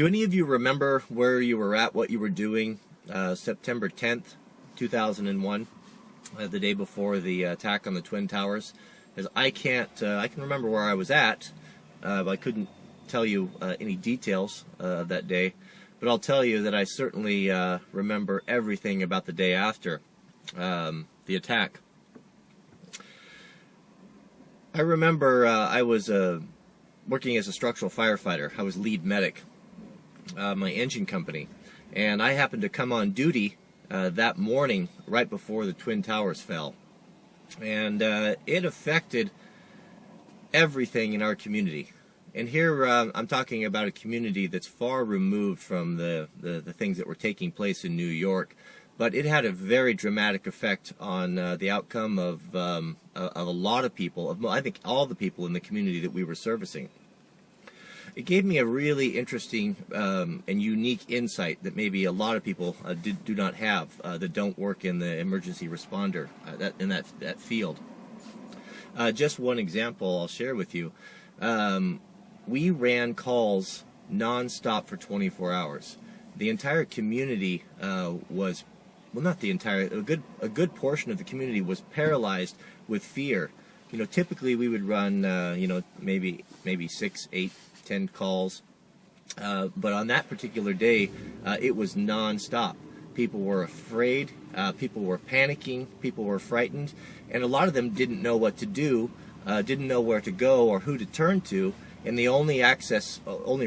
Do any of you remember where you were at, what you were doing, September 10th, 2001, the day before the attack on the Twin Towers? Because I can remember where I was at, but I couldn't tell you any details of that day. But I'll tell you that I certainly remember everything about the day after the attack. I remember I was working as a structural firefighter. I was lead medic, my engine company, and I happened to come on duty that morning right before the Twin Towers fell, and it affected everything in our community. And here I'm talking about a community that's far removed from the things that were taking place in New York, but it had a very dramatic effect on the outcome of a lot of people, I think all the people in the community that we were servicing. It gave me a really interesting and unique insight that maybe a lot of people do not have that don't work in the emergency responder in that field. Just one example I'll share with you. We ran calls non-stop for 24 hours. The entire community was, well, not the entire, a good portion of the community was paralyzed with fear. You know, typically we would run, maybe 6, 8, 10 calls, but on that particular day, it was non-stop. People were afraid, people were panicking, people were frightened, and a lot of them didn't know what to do, didn't know where to go or who to turn to, and the only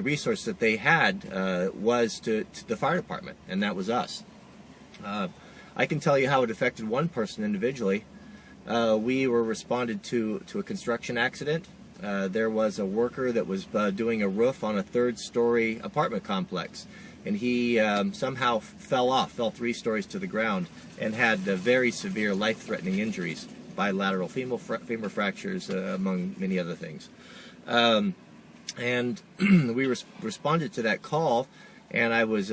resource that they had was to the fire department, and that was us. I can tell you how it affected one person individually. We were responded to a construction accident. There was a worker that was doing a roof on a third-story apartment complex, and he somehow fell 3 stories to the ground and had very severe life-threatening injuries, bilateral femur fractures, among many other things. And we responded to that call, and I was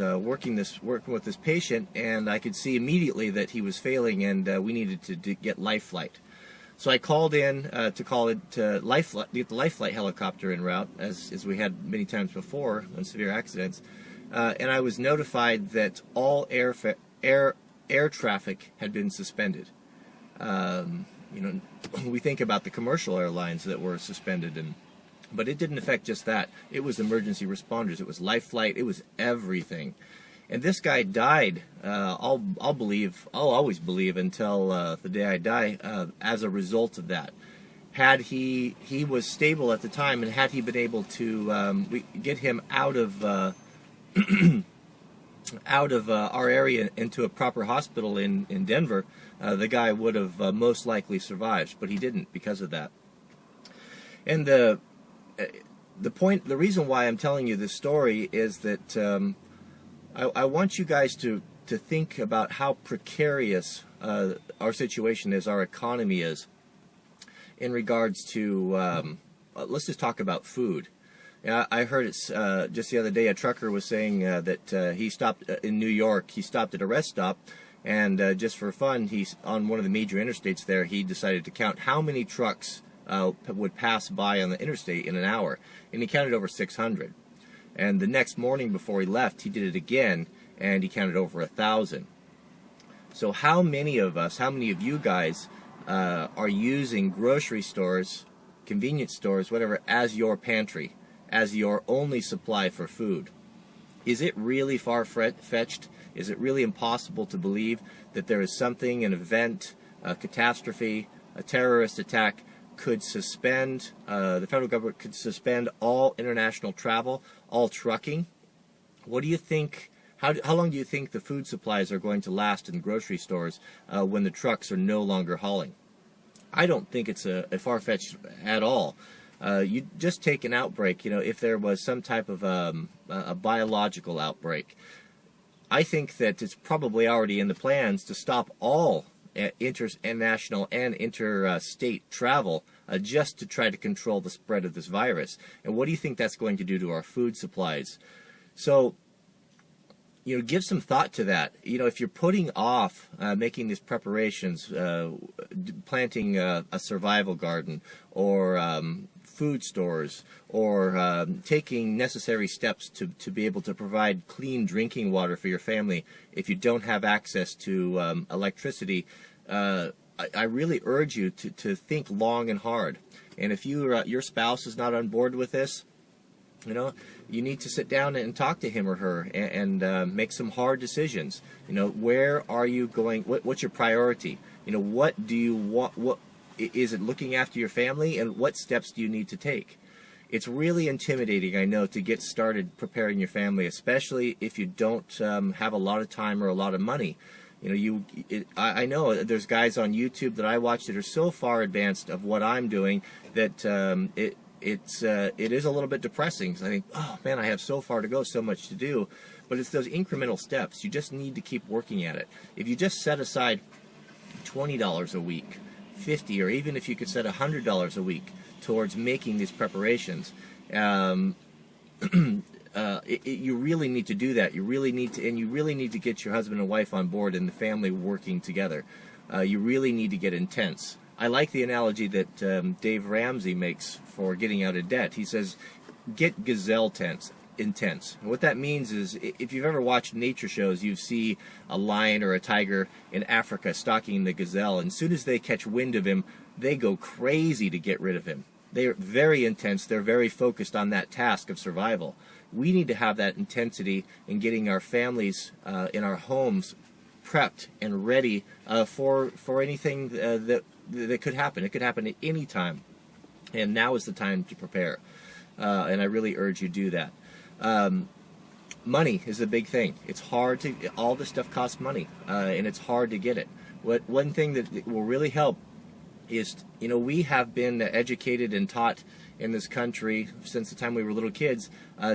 working with this patient, and I could see immediately that he was failing, and we needed to get life flight. So I called in to get the life flight helicopter en route, as we had many times before on severe accidents, and I was notified that all air traffic had been suspended. We think about the commercial airlines that were suspended, but it didn't affect just that. It was emergency responders. It was life flight. It was everything. And this guy died. I'll always believe until the day I die, as a result of that. Had he was stable at the time, and had he been able to get him out of our area into a proper hospital in Denver, the guy would have most likely survived, but he didn't because of that. And the reason why I'm telling you this story is that I want you guys to think about how precarious our situation is, our economy is, in regards to, let's just talk about food. I heard it's just the other day, a trucker was saying that he stopped in New York. He stopped at a rest stop, and just for fun, he's on one of the major interstates there. He decided to count how many trucks would pass by on the interstate in an hour, and he counted over 600. And the next morning before he left, he did it again, and he counted over 1,000. So how many of you guys are using grocery stores, convenience stores, whatever, as your pantry, as your only supply for food? Is it really far-fetched? Is it really impossible to believe that there is something, an event, a catastrophe, a terrorist attack, could suspend, the federal government could suspend all international travel, all trucking? What do you think, how long do you think the food supplies are going to last in the grocery stores when the trucks are no longer hauling? I don't think it's a far-fetched at all. You just take an outbreak, if there was some type of a biological outbreak. I think that it's probably already in the plans to stop all international and interstate travel just to try to control the spread of this virus. And what do you think that's going to do to our food supplies? So, give some thought to that. If you're putting off making these preparations, planting a survival garden, or food stores, or taking necessary steps to be able to provide clean drinking water for your family if you don't have access to electricity, I really urge you to think long and hard. And if your spouse is not on board with this, you need to sit down and talk to him or her and make some hard decisions. Where are you going? What's your priority? What do you want? What is it? Looking after your family, and what steps do you need to take? It's really intimidating, I know, to get started preparing your family, especially if you don't have a lot of time or a lot of money. I know there's guys on YouTube that I watch that are so far advanced of what I'm doing that it is a little bit depressing. So I think, oh man, I have so far to go, so much to do. But it's those incremental steps. You just need to keep working at it. If you just set aside $20 a week, $50, or even if you could set $100 a week towards making these preparations, you really need to do that. You really need to get your husband and wife on board and the family working together. You really need to get intense. I like the analogy that Dave Ramsey makes for getting out of debt. He says, get gazelle intense. And what that means is, if you've ever watched nature shows, you see a lion or a tiger in Africa stalking the gazelle, and as soon as they catch wind of him, they go crazy to get rid of him. They're very intense. They're very focused on that task of survival. We need to have that intensity in getting our families in our homes prepped and ready for anything that could happen. It could happen at any time, and now is the time to prepare. And I really urge you to do that. Money is a big thing. It's hard to, all this stuff costs money, and it's hard to get it. One thing that will really help is, we have been educated and taught in this country since the time we were little kids,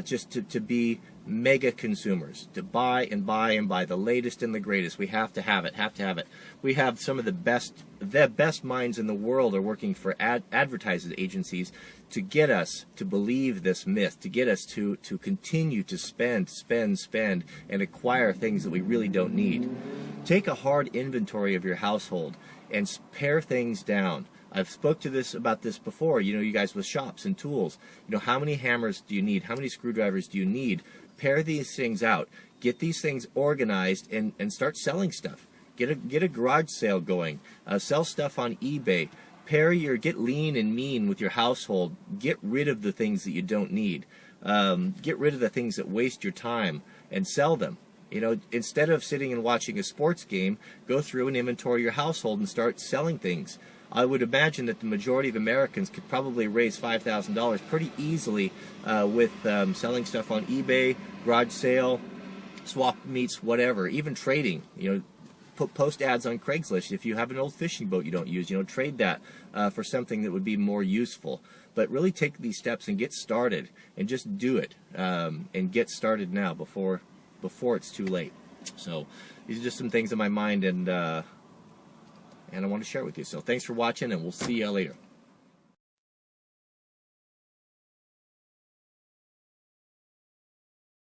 just to be mega consumers, to buy and buy and buy the latest and the greatest. We have to have it, We have some of the best minds in the world are working for advertising agencies to get us to believe this myth, to get us to continue to spend, and acquire things that we really don't need. Take a hard inventory of your household and pare things down. I've spoke about this before, you guys with shops and tools. How many hammers do you need? How many screwdrivers do you need? Pare these things out. Get these things organized and start selling stuff. Get a garage sale going. Sell stuff on eBay. Get lean and mean with your household. Get rid of the things that you don't need. Get rid of the things that waste your time and sell them. Instead of sitting and watching a sports game, go through and inventory your household and start selling things. I would imagine that the majority of Americans could probably raise $5,000 pretty easily with selling stuff on eBay, garage sale, swap meets, whatever, even trading. Post ads on Craigslist. If you have an old fishing boat you don't use, trade that for something that would be more useful. But really take these steps and get started, and just do it, and get started now before it's too late. So these are just some things in my mind, and I want to share with you. So thanks for watching, and we'll see you later.